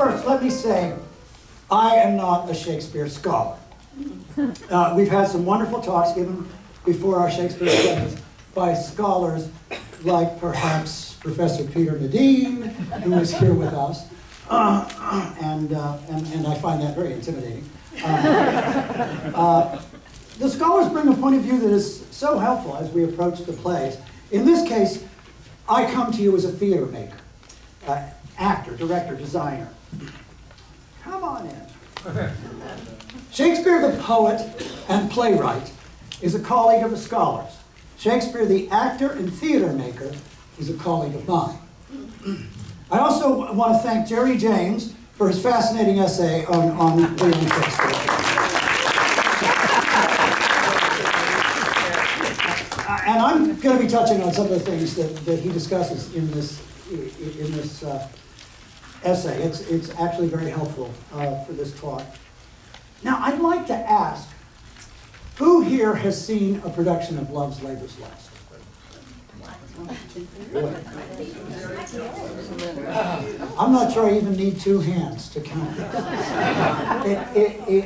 first, let me say, I am not a Shakespeare scholar. We've had some wonderful talks given before our Shakespeare studies by scholars like perhaps Professor Peter Medine, who is here with us, and I find that very intimidating. The scholars bring a point of view that is so helpful as we approach the plays. In this case, I come to you as a theater maker, actor, director, designer. Come on in. Shakespeare the poet and playwright is a colleague of the scholars. Shakespeare the actor and theater maker is a colleague of mine. I also want to thank Jerry James for his fascinating essay on William Shakespeare. And I'm going to be touching on some of the things that he discusses in this essay. It's actually very helpful for this talk. Now, I'd like to ask, who here has seen a production of Love's Labour's Lost? I'm not sure I even need two hands to count this.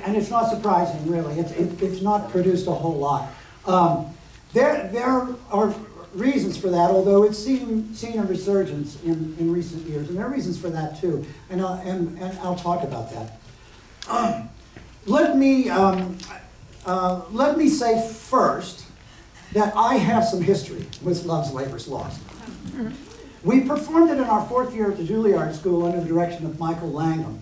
And it's not surprising, really. It's not produced a whole lot. There are reasons for that, although it's seen a resurgence in recent years, and there are reasons for that too, and I'll talk about that. Let me say first that I have some history with Love's Labour's Lost. We performed it in our fourth year at the Juilliard School under the direction of Michael Langham,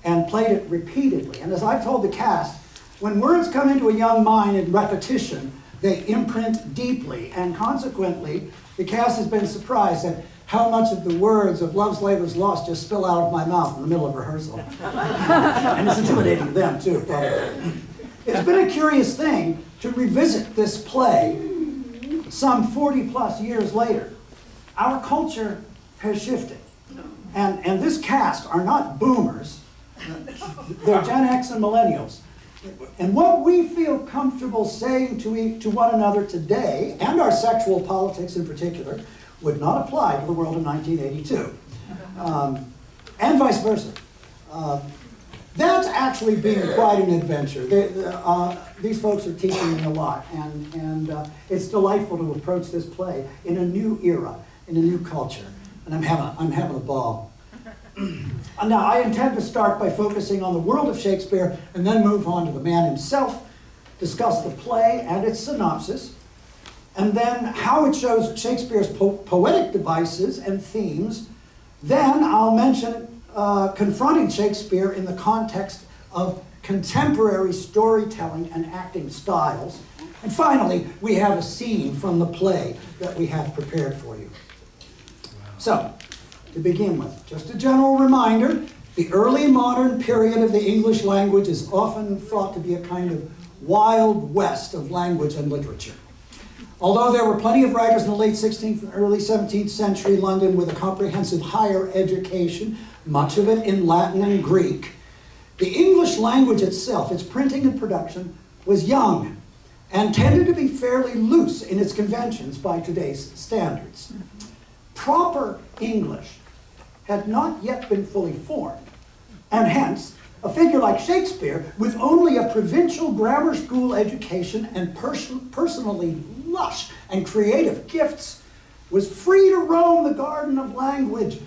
and played it repeatedly. And as I've told the cast, when words come into a young mind in repetition, they imprint deeply, and consequently, the cast has been surprised at how much of the words of Love's Labour's Lost just spill out of my mouth in the middle of rehearsal. And it's intimidating to them, too, probably. It's been a curious thing to revisit this play some 40-plus years later. Our culture has shifted. And this cast are not boomers. They're Gen X and millennials. And what we feel comfortable saying to one another today, and our sexual politics in particular, would not apply to the world of 1982. And vice versa. That's actually been quite an adventure. These folks are teaching me a lot, and it's delightful to approach this play in a new era, in a new culture, and I'm having a ball. Now, I intend to start by focusing on the world of Shakespeare and then move on to the man himself, discuss the play and its synopsis, and then how it shows Shakespeare's poetic devices and themes. Then I'll mention confronting Shakespeare in the context of contemporary storytelling and acting styles. And finally, we have a scene from the play that we have prepared for you. So, to begin with, just a general reminder, the early modern period of the English language is often thought to be a kind of wild west of language and literature. Although there were plenty of writers in the late 16th and early 17th century London with a comprehensive higher education, much of it in Latin and Greek, the English language itself, its printing and production, was young and tended to be fairly loose in its conventions by today's standards. Proper English had not yet been fully formed, and hence, a figure like Shakespeare, with only a provincial grammar school education and personally lush and creative gifts, was free to roam the garden of language,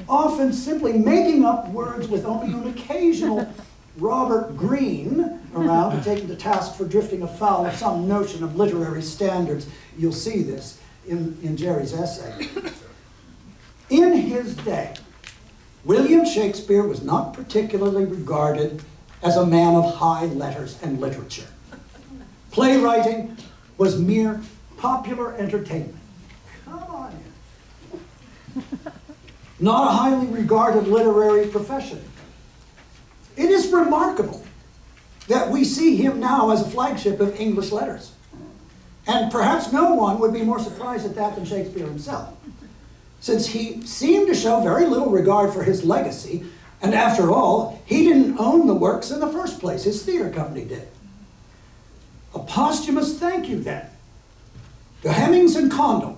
often simply making up words with only an occasional Robert Greene around to take him to task for drifting afoul of some notion of literary standards. You'll see this in Jerry's essay. In his day, William Shakespeare was not particularly regarded as a man of high letters and literature. Playwriting was mere popular entertainment. Come on in. Not a highly regarded literary profession. It is remarkable that we see him now as a flagship of English letters. And perhaps no one would be more surprised at that than Shakespeare himself, since he seemed to show very little regard for his legacy, and after all, he didn't own the works in the first place. His theater company did. A posthumous thank you, then, to Hemmings and Condell,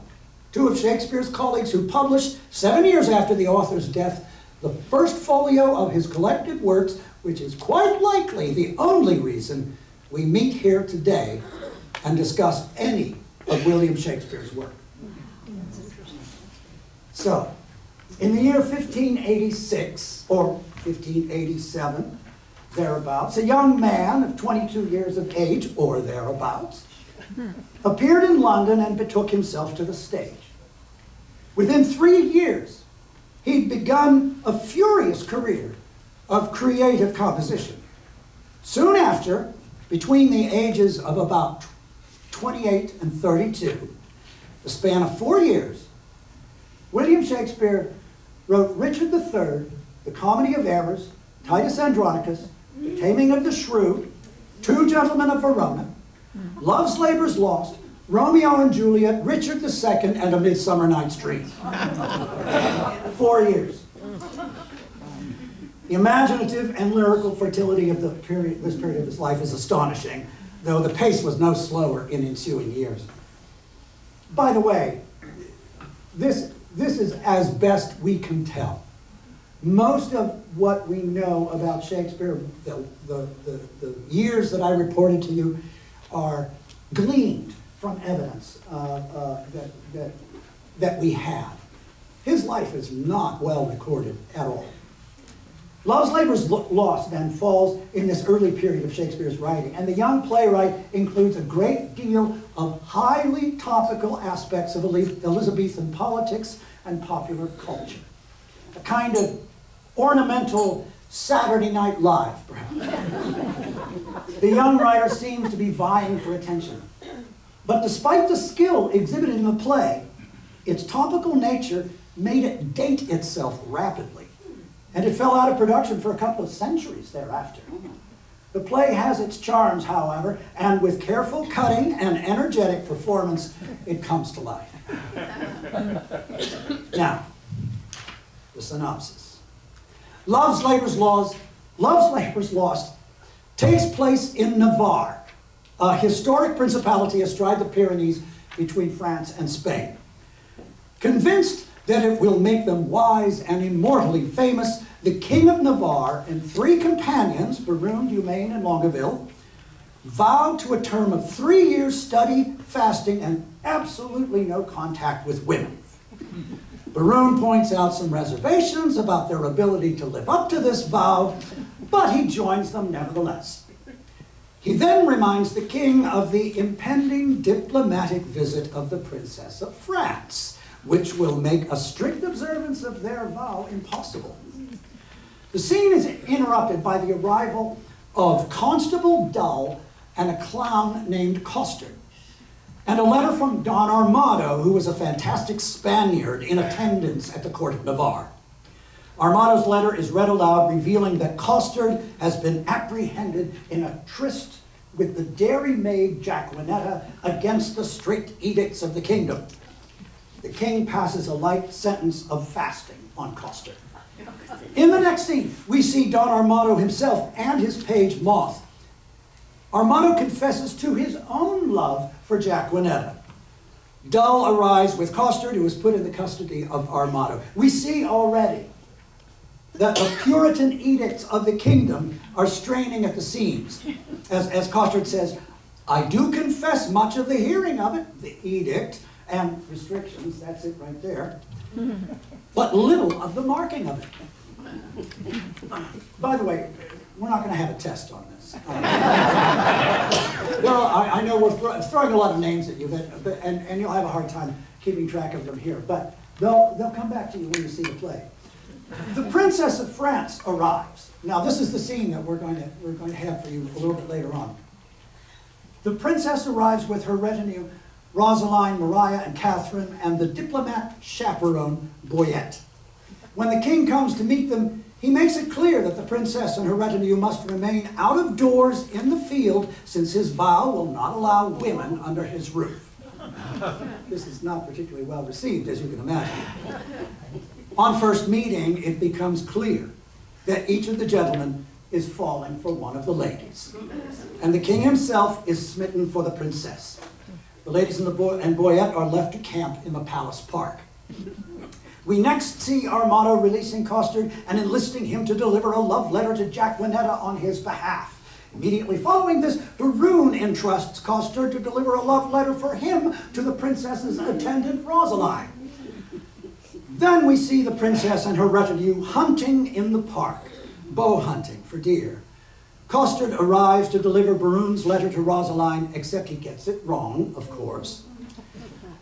two of Shakespeare's colleagues who published, 7 years after the author's death, the first folio of his collected works, which is quite likely the only reason we meet here today and discuss any of William Shakespeare's work. So, in the year 1586, or 1587, thereabouts, a young man of 22 years of age, or thereabouts, appeared in London and betook himself to the stage. Within 3 years, he'd begun a furious career of creative composition. Soon after, between the ages of about 28 and 32, the span of 4 years, William Shakespeare wrote Richard III, The Comedy of Errors, Titus Andronicus, The Taming of the Shrew, Two Gentlemen of Verona, Love's Labour's Lost, Romeo and Juliet, Richard II, and A Midsummer Night's Dream. 4 years. The imaginative and lyrical fertility of this period of his life is astonishing, though the pace was no slower in ensuing years. By the way, this is as best we can tell. Most of what we know about Shakespeare, the years that I reported to you, are gleaned from evidence that we have. His life is not well recorded at all. Love's Labour's Lost then falls in this early period of Shakespeare's writing, and the young playwright includes a great deal of highly topical aspects of Elizabethan politics and popular culture. A kind of ornamental Saturday Night Live, perhaps. The young writer seems to be vying for attention. But despite the skill exhibited in the play, its topical nature made it date itself rapidly, and it fell out of production for a couple of centuries thereafter. The play has its charms, however, and with careful cutting and energetic performance, it comes to life. Now, the synopsis. Love's Labour's Lost takes place in Navarre, a historic principality astride the Pyrenees between France and Spain. Convinced that it will make them wise and immortally famous, the King of Navarre and 3 companions, Berune, Dumaine, and Longueville, vowed to a term of 3 years study, fasting, and absolutely no contact with women. Berune points out some reservations about their ability to live up to this vow, but he joins them nevertheless. He then reminds the king of the impending diplomatic visit of the Princess of France, which will make a strict observance of their vow impossible. The scene is interrupted by the arrival of Constable Dull and a clown named Costard, and a letter from Don Armado, who was a fantastic Spaniard in attendance at the court of Navarre. Armado's letter is read aloud, revealing that Costard has been apprehended in a tryst with the dairymaid Jacquinetta against the strict edicts of the kingdom. The king passes a light sentence of fasting on Costard. In the next scene, we see Don Armado himself and his page Moth. Armado confesses to his own love for Jacquinetta. Dull arrives with Costard, who is put in the custody of Armado. We see already that the Puritan edicts of the kingdom are straining at the seams. As Costard says, I do confess much of the hearing of it, the edict, and restrictions, that's it right there, but little of the marking of it. By the way, we're not going to have a test on this. Well, I know we're throwing a lot of names at you, and you'll have a hard time keeping track of them here, but they'll come back to you when you see the play. The Princess of France arrives. Now, this is the scene that we're going to have for you a little bit later on. The princess arrives with her retinue, Rosaline, Maria, and Catherine, and the diplomat chaperone, Boyette. When the king comes to meet them, he makes it clear that the princess and her retinue must remain out of doors in the field, since his vow will not allow women under his roof. This is not particularly well received, as you can imagine. On first meeting, it becomes clear that each of the gentlemen is falling for one of the ladies, and the king himself is smitten for the princess. The ladies and Boyette are left to camp in the palace park. We next see Armado releasing Costard and enlisting him to deliver a love letter to Jacquinetta on his behalf. Immediately following this, Berowne entrusts Costard to deliver a love letter for him to the princess's attendant Rosaline. Then we see the princess and her retinue hunting in the park, bow hunting for deer. Costard arrives to deliver Berowne's letter to Rosaline, except he gets it wrong, of course.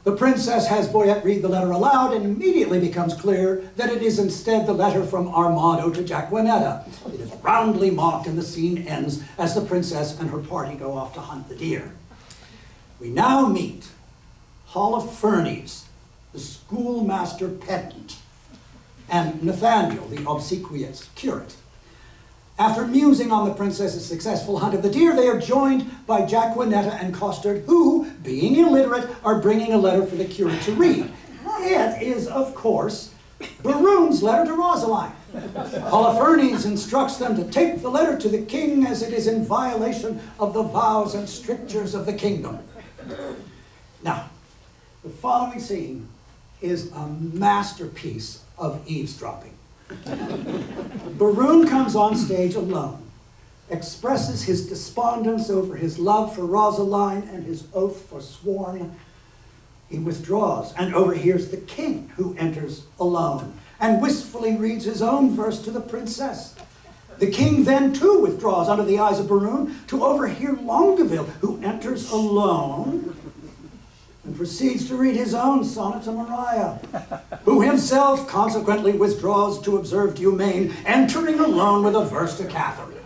The princess has Boyette read the letter aloud and immediately becomes clear that it is instead the letter from Armado to Jacquinetta. It is roundly mocked and the scene ends as the princess and her party go off to hunt the deer. We now meet Holofernes, the schoolmaster pedant, and Nathaniel, the obsequious curate. After musing on the princess's successful hunt of the deer, they are joined by Jacquinetta and Costard, who, being illiterate, are bringing a letter for the curate to read. It is, of course, Berowne's letter to Rosaline. Holofernes instructs them to take the letter to the king as it is in violation of the vows and strictures of the kingdom. Now, the following scene is a masterpiece of eavesdropping. Berowne comes on stage alone, expresses his despondence over his love for Rosaline and his oath forsworn. He withdraws and overhears the king, who enters alone and wistfully reads his own verse to the princess. The king then too withdraws under the eyes of Berowne to overhear Longueville, who enters alone and proceeds to read his own sonnet to Maria, who himself consequently withdraws to observe Dumaine, entering alone with a verse to Catherine.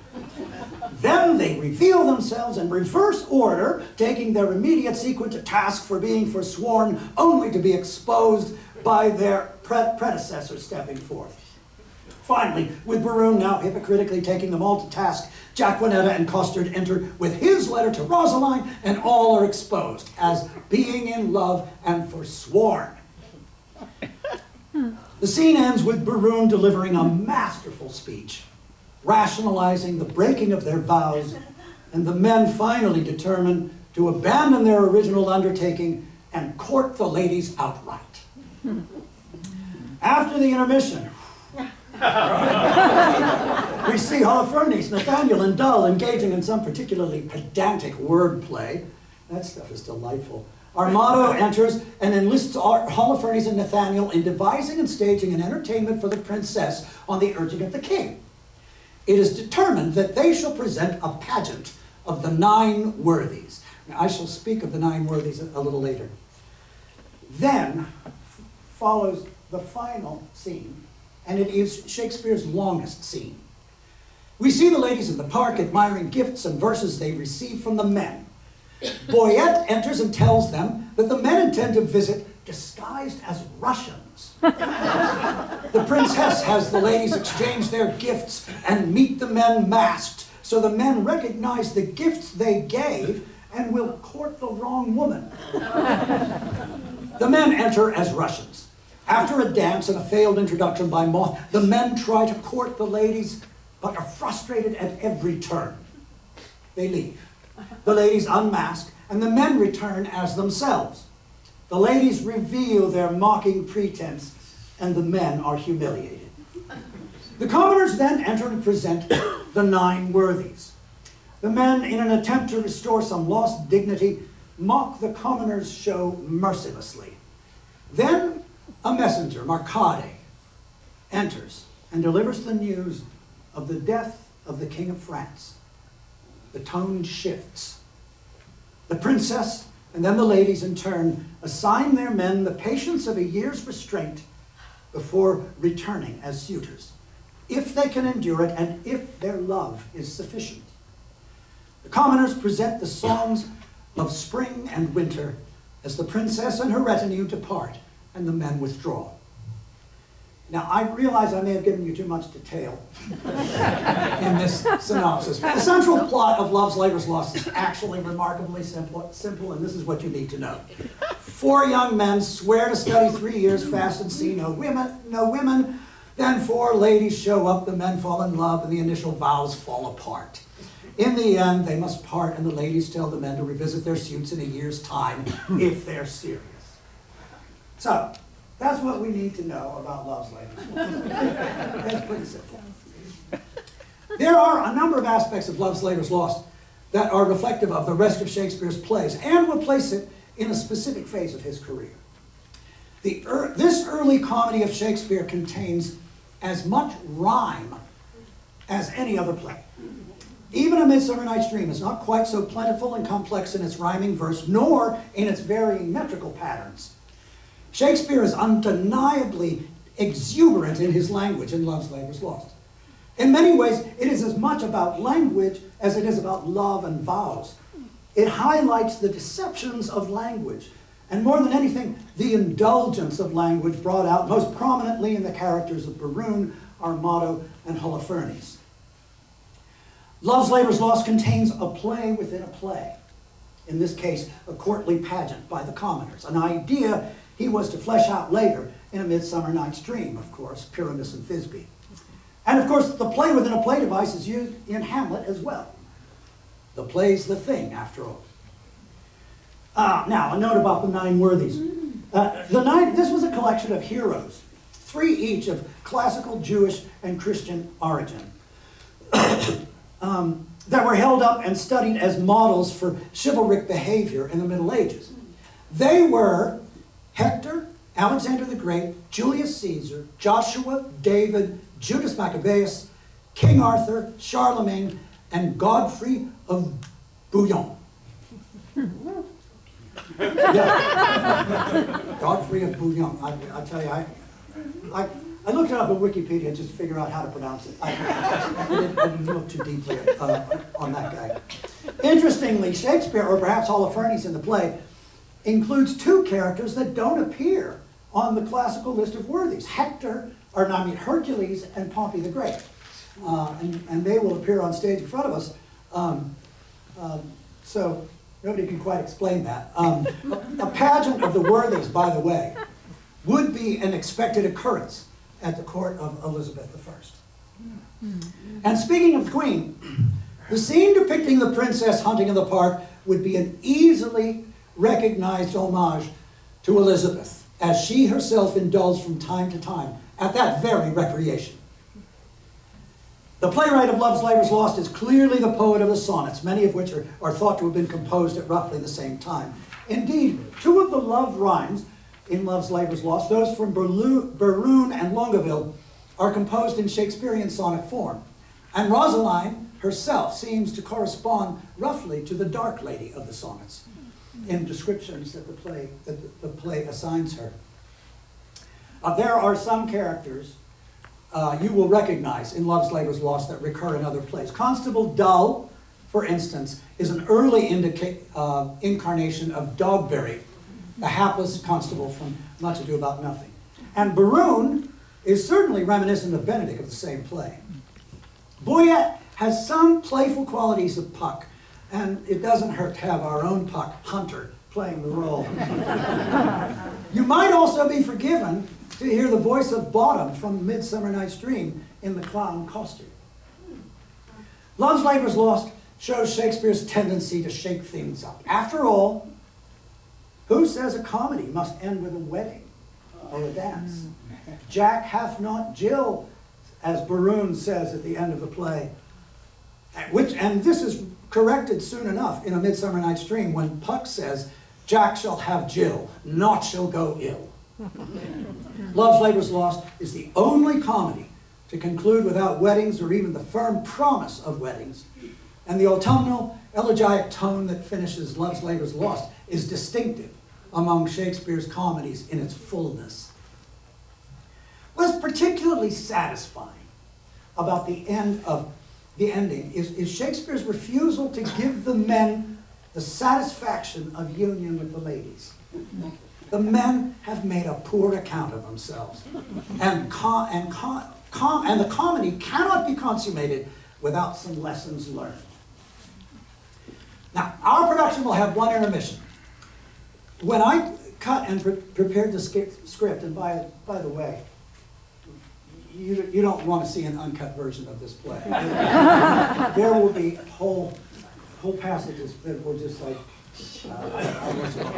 Then they reveal themselves in reverse order, taking their immediate sequent to task for being forsworn, only to be exposed by their predecessors stepping forth. Finally, with Berowne now hypocritically taking them all to task, Jacquinetta and Costard enter with his letter to Rosaline, and all are exposed as being in love and forsworn. The scene ends with Berowne delivering a masterful speech, rationalizing the breaking of their vows, and the men finally determine to abandon their original undertaking and court the ladies outright. After the intermission, we see Holofernes, Nathaniel, and Dull engaging in some particularly pedantic wordplay. That stuff is delightful. Armado enters and enlists Holofernes and Nathaniel in devising and staging an entertainment for the princess on the urging of the king. It is determined that they shall present a pageant of the 9 worthies. Now, I shall speak of the 9 worthies a little later. Then follows the final scene, and it is Shakespeare's longest scene. We see the ladies in the park admiring gifts and verses they receive from the men. Boyette enters and tells them that the men intend to visit disguised as Russians. The princess has the ladies exchange their gifts and meet the men masked, so the men recognize the gifts they gave and will court the wrong woman. The men enter as Russians. After a dance and a failed introduction by Moth, the men try to court the ladies, but are frustrated at every turn. They leave. The ladies unmask, and the men return as themselves. The ladies reveal their mocking pretense, and the men are humiliated. The commoners then enter to present the 9 worthies. The men, in an attempt to restore some lost dignity, mock the commoners' show mercilessly. Then a messenger, Arcadia, enters and delivers the news of the death of the King of France. The tone shifts. The princess and then the ladies in turn assign their men the patience of a year's restraint before returning as suitors, if they can endure it and if their love is sufficient. The commoners present the songs of spring and winter as the princess and her retinue depart and the men withdraw. Now, I realize I may have given you too much detail in this synopsis. The central plot of Love's Labour's Lost is actually remarkably simple, and this is what you need to know. 4 young men swear to study 3 years, fast and see no women. Then 4 ladies show up, the men fall in love, and the initial vows fall apart. In the end, they must part, and the ladies tell the men to revisit their suits in a year's time if they're serious. So, That's what we need to know about Love's Labour's Lost. That's pretty simple. There are a number of aspects of Love's Labour's Lost that are reflective of the rest of Shakespeare's plays and will place it in a specific phase of his career. This early comedy of Shakespeare contains as much rhyme as any other play. Even A Midsummer Night's Dream is not quite so plentiful and complex in its rhyming verse, nor in its varying metrical patterns. Shakespeare is undeniably exuberant in his language in Love's Labour's Lost. In many ways, it is as much about language as it is about love and vows. It highlights the deceptions of language, and more than anything, the indulgence of language brought out most prominently in the characters of Berowne, Armado, and Holofernes. Love's Labour's Lost contains a play within a play. In this case, a courtly pageant by the commoners, an idea he was to flesh out later in A Midsummer Night's Dream, of course, Pyramus and Thisbe. And of course, the play within a play device is used in Hamlet as well. The play's the thing, after all. Now, a note about the Nine Worthies. This was a collection of heroes, 3 each of classical Jewish and Christian origin, that were held up and studied as models for chivalric behavior in the Middle Ages. They were Hector, Alexander the Great, Julius Caesar, Joshua, David, Judas Maccabeus, King Arthur, Charlemagne, and Godfrey of Bouillon. Yeah. Godfrey of Bouillon. I tell you, I looked it up on Wikipedia just to figure out how to pronounce it. I didn't look too deeply on that guy. Interestingly, Shakespeare, or perhaps Holofernes in the play, includes 2 characters that don't appear on the classical list of worthies. Hercules and Pompey the Great. And they will appear on stage in front of us. So nobody can quite explain that. A pageant of the worthies, by the way, would be an expected occurrence at the court of Elizabeth I. And speaking of the Queen, the scene depicting the princess hunting in the park would be an easily recognized homage to Elizabeth, as she herself indulged from time to time at that very recreation. The playwright of Love's Labour's Lost is clearly the poet of the sonnets, many of which are thought to have been composed at roughly the same time. Indeed, 2 of the love rhymes in Love's Labour's Lost, those from Berowne and Longueville, are composed in Shakespearean sonnet form. And Rosaline herself seems to correspond roughly to the dark lady of the sonnets in descriptions that the play assigns her. There are some characters you will recognize in Love's Labour's Lost that recur in other plays. Constable Dull, for instance, is an early incarnation of Dogberry, a hapless constable from Much Ado About Nothing. And Berowne is certainly reminiscent of Benedick of the same play. Boyet has some playful qualities of Puck, and it doesn't hurt to have our own Puck, Hunter, playing the role. You might also be forgiven to hear the voice of Bottom from Midsummer Night's Dream in the clown costume. Love's Labour's Lost shows Shakespeare's tendency to shake things up. After all, who says a comedy must end with a wedding or a dance? Jack hath not Jill, as Berowne says at the end of the play. And this is corrected soon enough in A Midsummer Night's Dream when Puck says, Jack shall have Jill, naught shall go ill. Love's Labour's Lost is the only comedy to conclude without weddings or even the firm promise of weddings. And the autumnal elegiac tone that finishes Love's Labour's Lost is distinctive among Shakespeare's comedies in its fullness. What's particularly satisfying about the ending is Shakespeare's refusal to give the men the satisfaction of union with the ladies. The men have made a poor account of themselves, and the comedy cannot be consummated without some lessons learned. Now, our production will have one intermission. When I cut and prepared the script, and by the way, you don't want to see an uncut version of this play. There will be whole passages that were just like I wasn't on.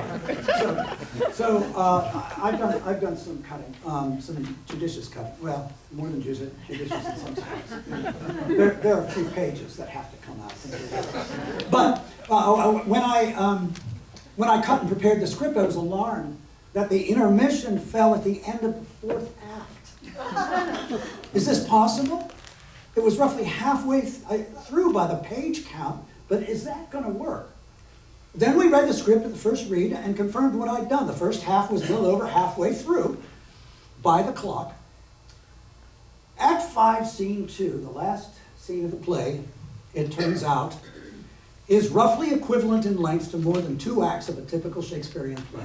I've done some cutting, some judicious cutting. Well, more than judicious in some sense. There are a few pages that have to come out. But when I cut and prepared the script, I was alarmed that the intermission fell at the end of the 4th act. Is this possible? It was roughly halfway through by the page count, but is that going to work? Then we read the script at the first read and confirmed what I'd done. The first half was a little over halfway through by the clock. Act 5, Scene 2, the last scene of the play, it turns out, is roughly equivalent in length to more than 2 acts of a typical Shakespearean play.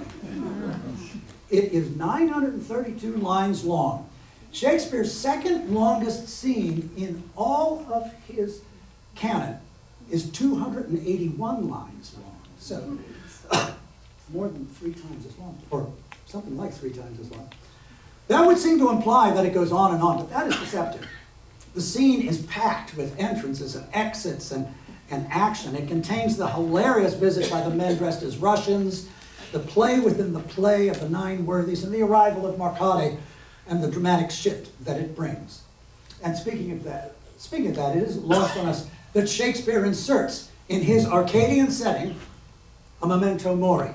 It is 932 lines long. Shakespeare's second longest scene in all of his canon is 281 lines long. So, more than 3 times as long, or something like 3 times as long. That would seem to imply that it goes on, but that is deceptive. The scene is packed with entrances and exits and action. It contains the hilarious visit by the men dressed as Russians, the play within the play of the 9 worthies, and the arrival of Arcadia and the dramatic shift that it brings. And speaking of that, it isn't lost on us that Shakespeare inserts in his Arcadian setting a memento mori,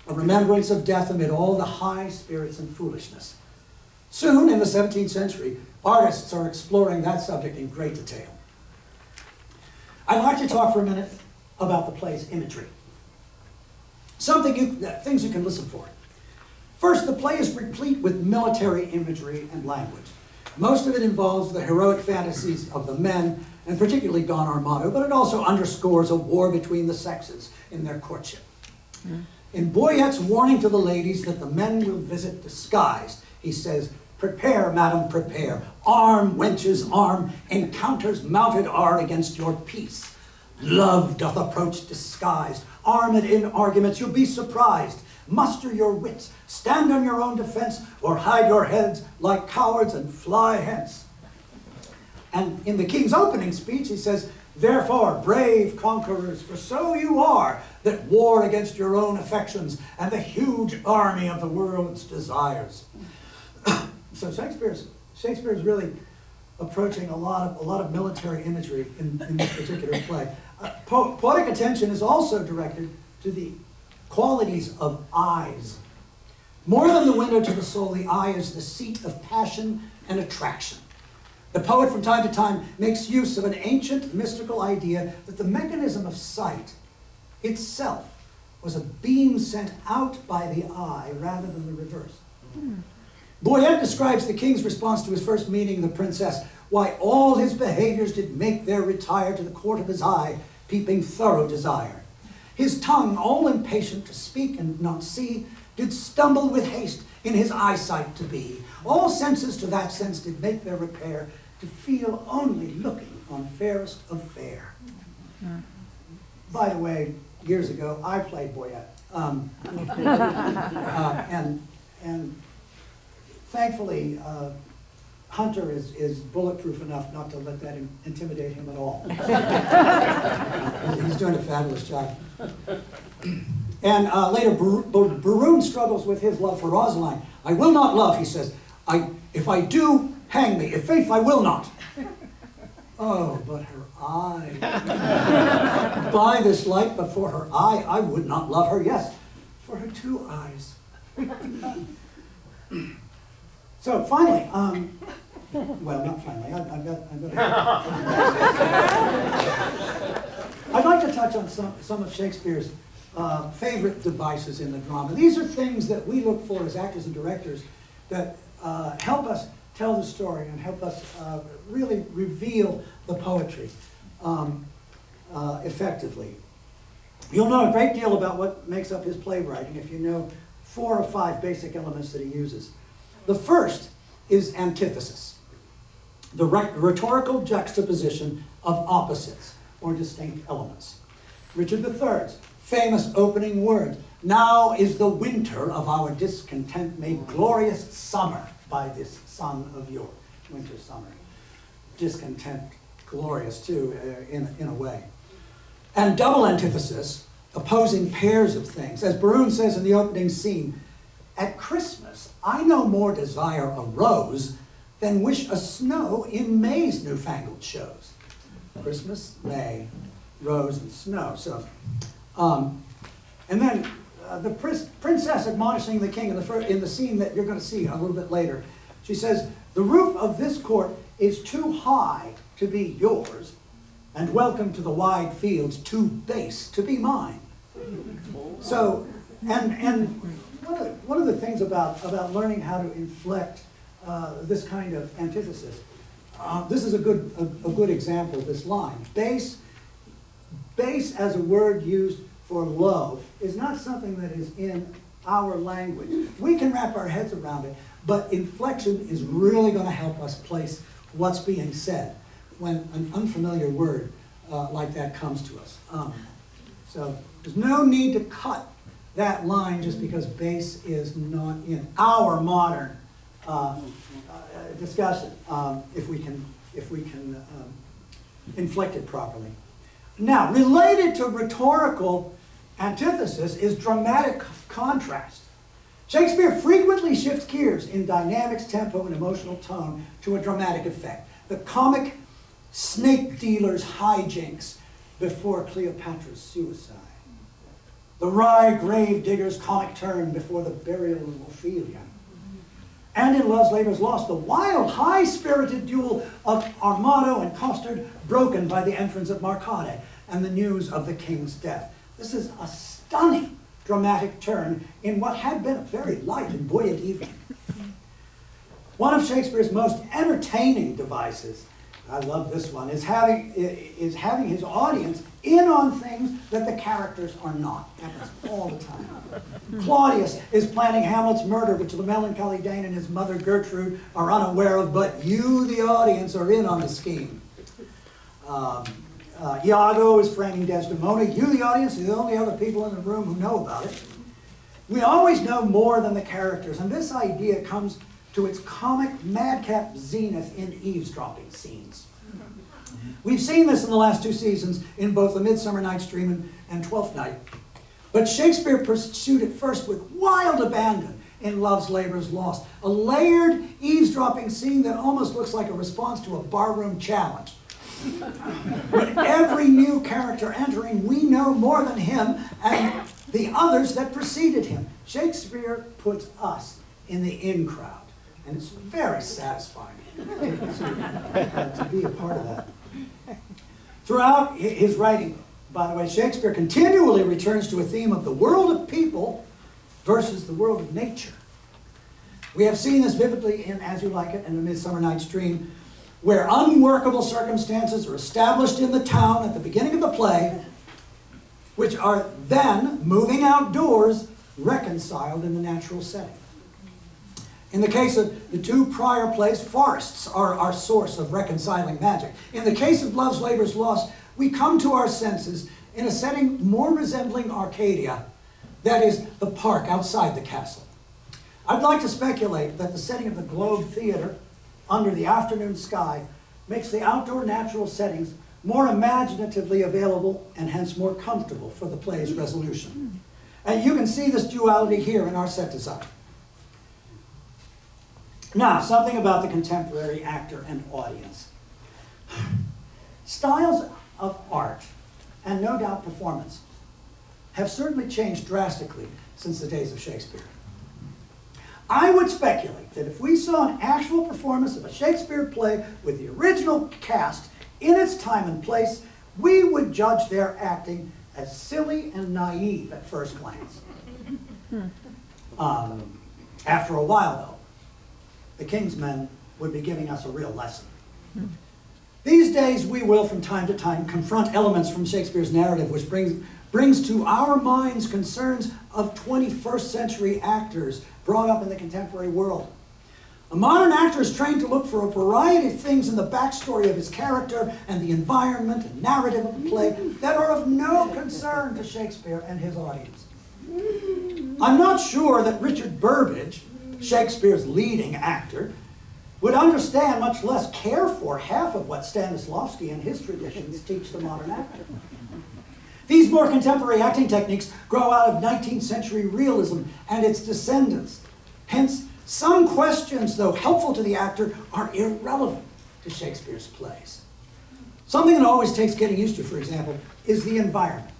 a remembrance of death amid all the high spirits and foolishness. Soon, in the 17th century, artists are exploring that subject in great detail. I'd like to talk for a minute about the play's imagery. Things you can listen for. First, the play is replete with military imagery and language. Most of it involves the heroic fantasies of the men, and particularly Don Armado, but it also underscores a war between the sexes in their courtship. In Boyette's warning to the ladies that the men will visit disguised, he says, "Prepare, madam, prepare. Arm, wenches, arm. Encounters mounted are against your peace. Love doth approach disguised. Armed in arguments, you'll be surprised. Muster your wits. Stand on your own defense, or hide your heads like cowards and fly hence." And in the king's opening speech, he says, "Therefore, brave conquerors, for so you are, that war against your own affections and the huge army of the world's desires." So Shakespeare's really approaching a lot of military imagery in this particular play. Poetic attention is also directed to the qualities of eyes. More than the window to the soul, the eye is the seat of passion and attraction. The poet from time to time makes use of an ancient mystical idea that the mechanism of sight itself was a beam sent out by the eye rather than the reverse. Boyette describes the king's response to his first meeting of the princess. "Why, all his behaviors did make there retire to the court of his eye, peeping thorough desire. His tongue, all impatient to speak and not see, did stumble with haste in his eyesight to be. All senses to that sense did make their repair, to feel only looking on fairest of fair." By the way, years ago, I played Boyette. And thankfully, Hunter is bulletproof enough not to let that intimidate him at all. He's doing a fabulous job. And later, Berowne struggles with his love for Rosaline. "I will not love," he says. If I do, hang me. If faith, I will not." Oh, but her eye. "By this light, but for her eye, I would not love her." Yes, for her 2 eyes. So finally, well, not finally. I'd like to touch on some of Shakespeare's favorite devices in the drama. These are things that we look for as actors and directors that help us tell the story and help us really reveal the poetry effectively. You'll know a great deal about what makes up his playwriting if you know 4 or 5 basic elements that he uses. The first is antithesis, the rhetorical juxtaposition of opposites or distinct elements. Richard III's famous opening words, "Now is the winter of our discontent made glorious summer by this son of yours." Winter, summer. Discontent, glorious too, in a way. And double antithesis, opposing pairs of things. As Berowne says in the opening scene, "At Christmas, I no more desire a rose than wish a snow in May's newfangled shows." Christmas, May, rose, and snow. So, and then the princess admonishing the king in the scene that you're going to see a little bit later. She says, "The roof of this court is too high to be yours, and welcome to the wide fields too base to be mine." So, and one of the things about learning how to inflect this kind of antithesis, this is a good example of this line. Base as a word used for low is not something that is in our language. We can wrap our heads around it, but inflection is really going to help us place what's being said when an unfamiliar word like that comes to us. So there's no need to cut that line just because base is not in our modern discussion, if we can inflect it properly. Now, related to rhetorical antithesis is dramatic contrast. Shakespeare frequently shifts gears in dynamics, tempo, and emotional tone to a dramatic effect. The comic snake dealer's hijinks before Cleopatra's suicide. The wry grave digger's comic turn before the burial of Ophelia. And in Love's Labour's Lost, the wild, high-spirited duel of Armado and Costard broken by the entrance of Arcadia and the news of the king's death. This is a stunning dramatic turn in what had been a very light and buoyant evening. One of Shakespeare's most entertaining devices, I love this one, is having his audience in on things that the characters are not. Happens all the time. Claudius is planning Hamlet's murder, which the melancholy Dane and his mother Gertrude are unaware of, but you, the audience, are in on the scheme. Iago is framing Desdemona. You, the audience, are the only other people in the room who know about it. We always know more than the characters, and this idea comes to its comic madcap zenith in eavesdropping scenes. We've seen this in the last two seasons in both The Midsummer Night's Dream and Twelfth Night. But Shakespeare pursued it first with wild abandon in Love's Labour's Lost, a layered eavesdropping scene that almost looks like a response to a barroom challenge. With every new character entering, we know more than him and the others that preceded him. Shakespeare puts us in the in crowd, and it's very satisfying to be a part of that. Throughout his writing, by the way, Shakespeare continually returns to a theme of the world of people versus the world of nature. We have seen this vividly in As You Like It and A Midsummer Night's Dream, where unworkable circumstances are established in the town at the beginning of the play, which are then, moving outdoors, reconciled in the natural setting. In the case of the two prior plays, forests are our source of reconciling magic. In the case of Love's Labour's Lost, we come to our senses in a setting more resembling Arcadia, that is, the park outside the castle. I'd like to speculate that the setting of the Globe Theatre under the afternoon sky makes the outdoor natural settings more imaginatively available and hence more comfortable for the play's resolution. And you can see this duality here in our set design. Now, something about the contemporary actor and audience. Styles of art, and no doubt performance, have certainly changed drastically since the days of Shakespeare. I would speculate that if we saw an actual performance of a Shakespeare play with the original cast in its time and place, we would judge their acting as silly and naive at first glance. After a while, though, the King's Men would be giving us a real lesson. These days, we will, from time to time, confront elements from Shakespeare's narrative which brings to our minds concerns of 21st century actors brought up in the contemporary world. A modern actor is trained to look for a variety of things in the backstory of his character and the environment and narrative of the play that are of no concern to Shakespeare and his audience. I'm not sure that Richard Burbage, Shakespeare's leading actor, would understand, much less care for, half of what Stanislavski and his traditions teach the modern actor. These more contemporary acting techniques grow out of 19th century realism and its descendants. Hence, some questions, though helpful to the actor, are irrelevant to Shakespeare's plays. Something that always takes getting used to, for example, is the environment.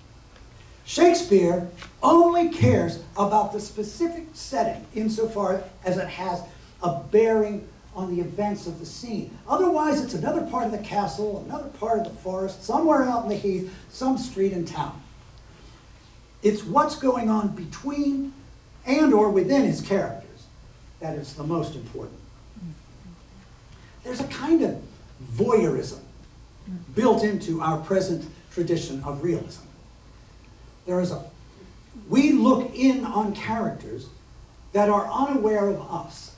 Shakespeare only cares about the specific setting insofar as it has a bearing on the events of the scene. Otherwise, it's another part of the castle, another part of the forest, somewhere out in the heath, some street in town. It's what's going on between and or within his characters that is the most important. There's a kind of voyeurism built into our present tradition of realism. We look in on characters that are unaware of us.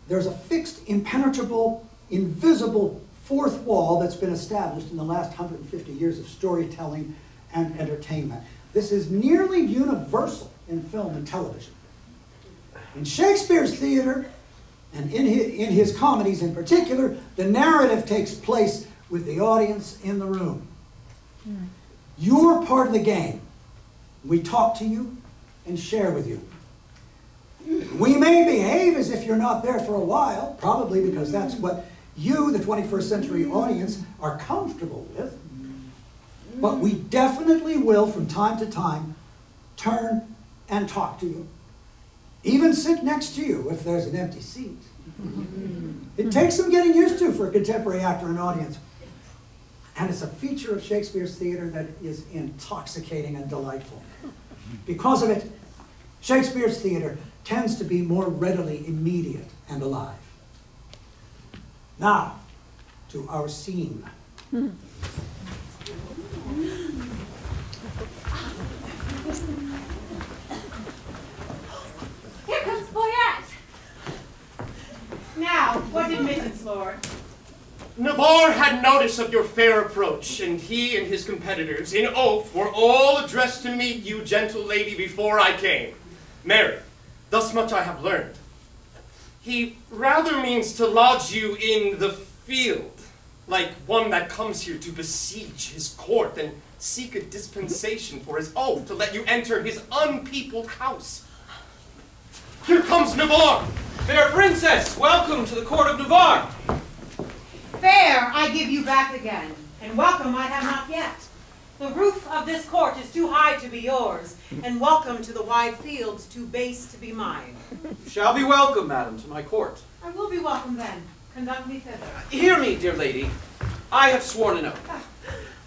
There's a fixed, impenetrable, invisible fourth wall that's been established in the last 150 years of storytelling and entertainment. This is nearly universal in film and television. In Shakespeare's theater, and in his comedies in particular, the narrative takes place with the audience in the room. You're part of the game. We talk to you and share with you. We may behave as if you're not there for a while, probably because that's what you, the 21st century audience, are comfortable with. But we definitely will, from time to time, turn and talk to you. Even sit next to you if there's an empty seat. It takes some getting used to for a contemporary actor and audience. And it's a feature of Shakespeare's theater that is intoxicating and delightful. Because of it, Shakespeare's theater tends to be more readily immediate and alive. Now, to our scene. Here comes Boyette. Now, what admittance, Lord? Navarre had notice of your fair approach, and he and his competitors, in oath, were all addressed to meet you, gentle lady, before I came. Mary, thus much I have learned. He rather means to lodge you in the field, like one that comes here to besiege his court and seek a dispensation for his oath to let you enter his unpeopled house. Here comes Navarre! Fair princess, welcome to the court of Navarre. Fair, I give you back again, and welcome I have not yet. The roof of this court is too high to be yours, and welcome to the wide fields too base to be mine. You shall be welcome, madam, to my court. I will be welcome then. Conduct me thither. Hear me, dear lady. I have sworn an oath.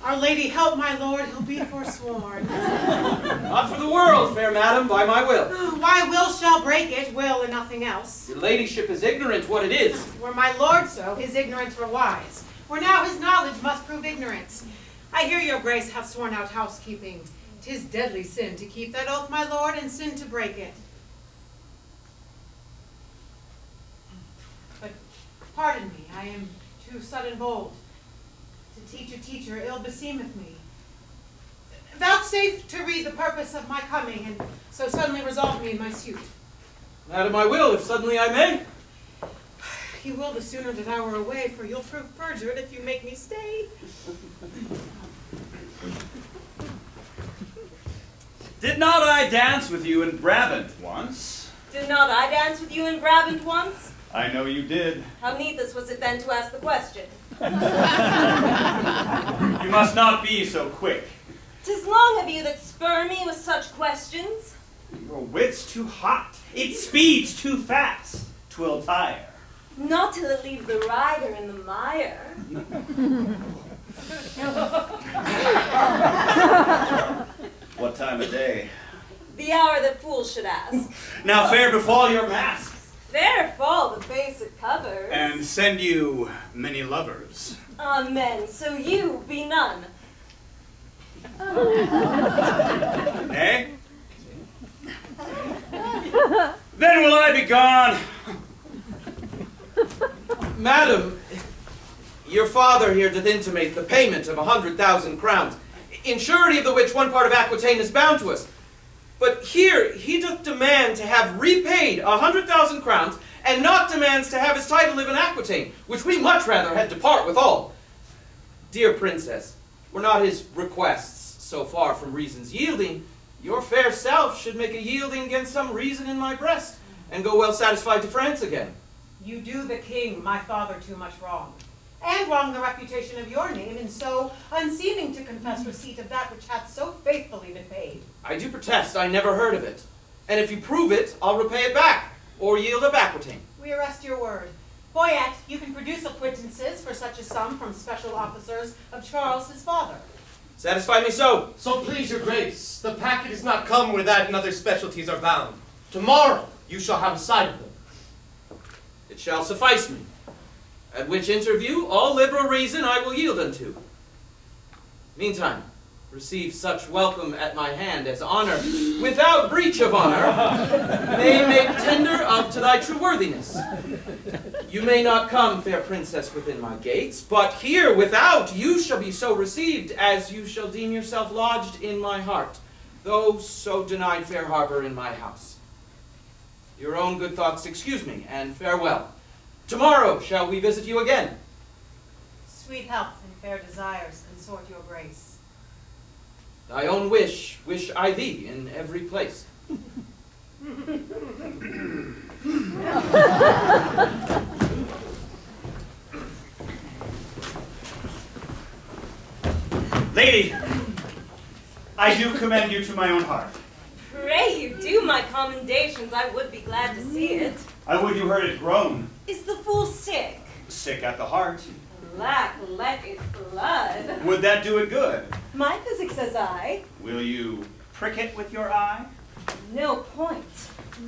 Our lady help my lord, he'll be forsworn. Not for the world, fair madam, by my will. Why will shall break it, will and nothing else. Your ladyship is ignorant what it is. Were my lord so, his ignorance were wise. Where now his knowledge must prove ignorance. I hear your grace hath sworn out housekeeping. 'Tis deadly sin to keep that oath, my lord, and sin to break it. But pardon me, I am too sudden bold. To teach a teacher ill beseemeth me. Vouchsafe to read the purpose of my coming, and so suddenly resolve me in my suit. Madam, I will, if suddenly I may. You will the sooner that I were away, for you'll prove perjured if you make me stay. Did not I dance with you in Brabant once? Did not I dance with you in Brabant once? I know you did. How needless was it then to ask the question? You must not be so quick. 'Tis long of you that spur me with such questions. Your wit's too hot. Its speed's too fast. 'Twill tire. Not till it leave the rider in the mire. What time of day? The hour that fools should ask. Now fair befall your mask. Fair fall the face it covers. And send you many lovers. Amen, so you be none. Eh? Then will I be gone. Madam, your father here doth intimate the payment of 100,000 crowns, in surety of the which one part of Aquitaine is bound to us. But here he doth demand to have repaid 100,000 crowns, and not demands to have his title live in Aquitaine, which we much rather had depart with all. Dear princess, were not his requests so far from reason's yielding, your fair self should make a yielding against some reason in my breast, and go well satisfied to France again. You do the king, my father, too much wrong, and wrong the reputation of your name, in so unseeming to confess receipt of that which hath so faithfully been paid. I do protest I never heard of it, and if you prove it, I'll repay it back, or yield up Aquitaine. We arrest your word. Boyette, you can produce acquittances for such a sum from special officers of Charles his father. Satisfy me so. So please your grace, the packet is not come where that and other specialties are bound. Tomorrow you shall have a sight of them. It shall suffice me, at which interview all liberal reason I will yield unto. Meantime, receive such welcome at my hand as honor, without breach of honor, may make tender of to thy true worthiness. You may not come, fair princess, within my gates, but here without you shall be so received as you shall deem yourself lodged in my heart, though so denied fair harbor in my house. Your own good thoughts excuse me, and farewell. Tomorrow shall we visit you again. Sweet health and fair desires consort your grace. Thy own wish I thee in every place. Lady, I do commend you to my own heart. Pray you do my commendations. I would be glad to see it. I would you heard it groan. Is the fool sick? Sick at the heart. Lack, let it blood. Would that do it good? My physic says I. Will you prick it with your eye? No point.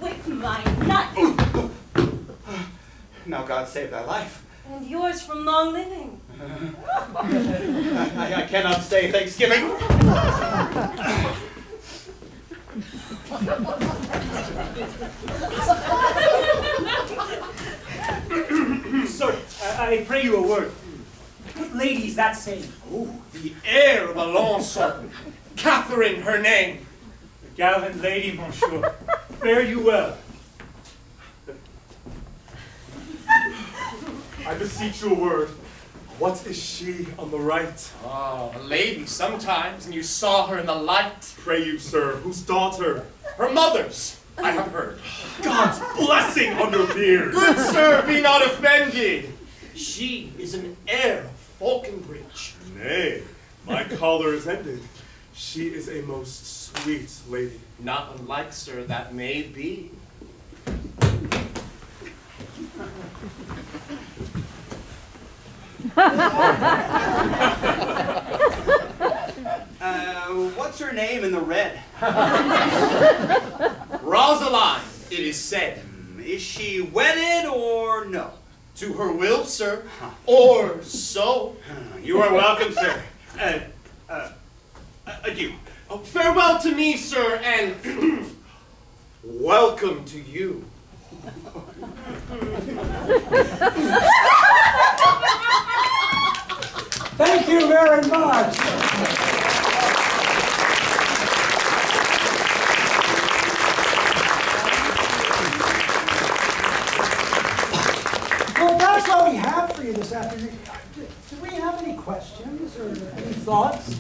With my nut. Now God save thy life. And yours from long living. I cannot stay Thanksgiving. Sir, I pray you a word. What lady is that saying? Oh, the heir of Alençon. Catherine, her name. A gallant lady, monsieur. Fare you well. I beseech you a word. What is she on the right? Oh, a lady sometimes, and you saw her in the light. Pray you, sir, whose daughter? Her mother's, I have heard. God's blessing on your beard! Good sir, be not offended. She is an heir of Falconbridge. Nay, my collar is ended. She is a most sweet lady. Not unlike, sir, that may be. What's her name in the red? Rosaline, it is said. Is she wedded or no? To her will, sir, or so. You are welcome, sir. Adieu. Oh, farewell to me, sir, and welcome to you. Thank you very much. Well, that's all we have for you this afternoon. Do we have any questions or any thoughts?